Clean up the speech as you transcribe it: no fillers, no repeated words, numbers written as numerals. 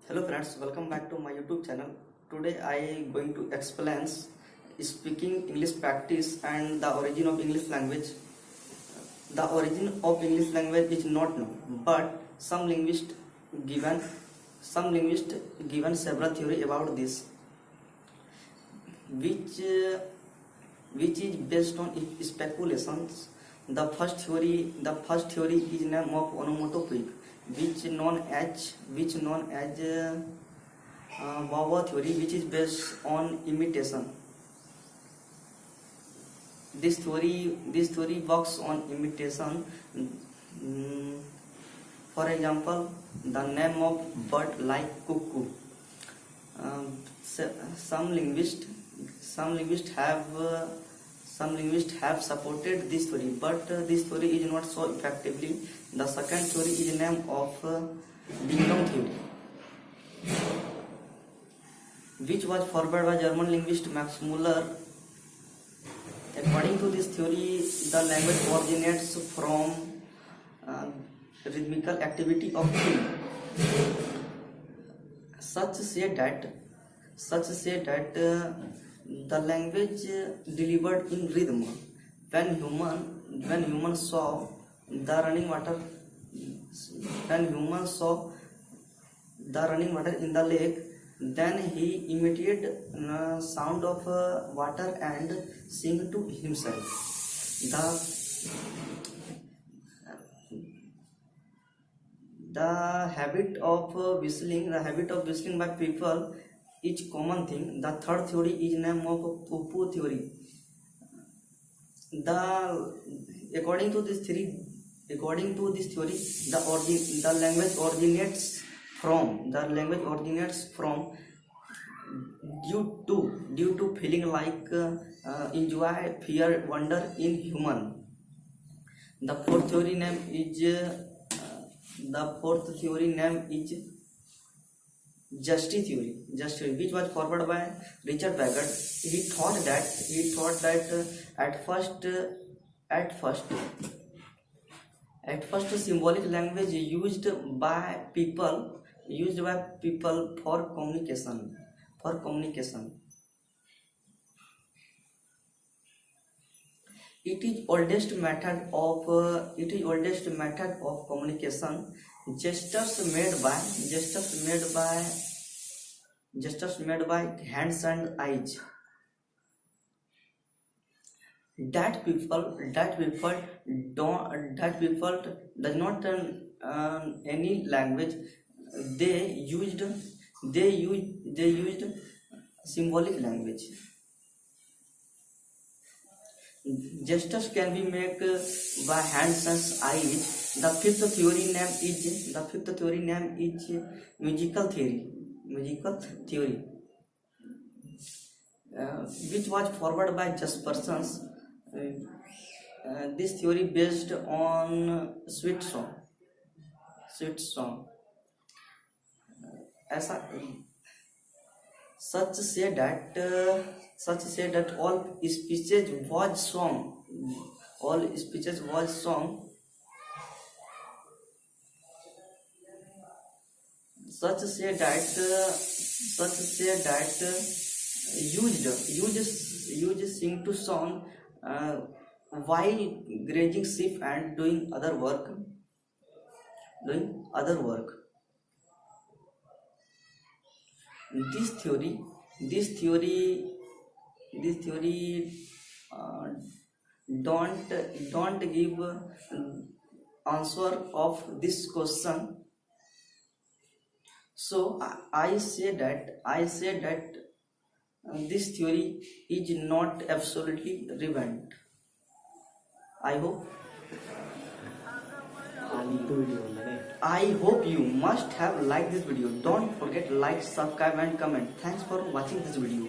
Hello friends, welcome back to my YouTube channel. Today I am going to explain speaking English practice and the origin of English language. The origin of English language is not known, but some linguists given several theory about this, which is based on speculations. The first theory is name of onomatopoeic, which known as Wawa theory, which is based on imitation. This theory works on imitation. For example, the name of bird like cuckoo. Some linguists have supported this theory, but this theory is not so effectively. The second theory is name of ding dong theory, which was forwarded by German linguist Max Muller. According to this theory, the language originates from rhythmical activity of feet. Such say that the language delivered in rhythm. When human saw the running water in the lake, then he imitated sound of water and sing to himself. The habit of whistling by people is common thing. The third theory is name of poo-poo theory. According to this theory, the language originates from due to feeling like enjoy, fear, wonder in human. The fourth theory name is Justice theory, which was forwarded by Richard Bagot. He thought that at first symbolic language used by people for communication. It is oldest method of communication. Gestures made by hands and eyes. That people does not any language. They used symbolic language. Gestures can be made by hands and eyes. The fifth theory name is musical theory, which was forwarded by just persons. This theory based on sweet song. Such say that all speeches was song. Such say that used sing to song while grazing sheep and doing other work. This theory don't give answer of this question. So I say that this theory is not absolutely relevant. I hope you must have liked this video. Don't forget like, subscribe and comment. Thanks for watching this video.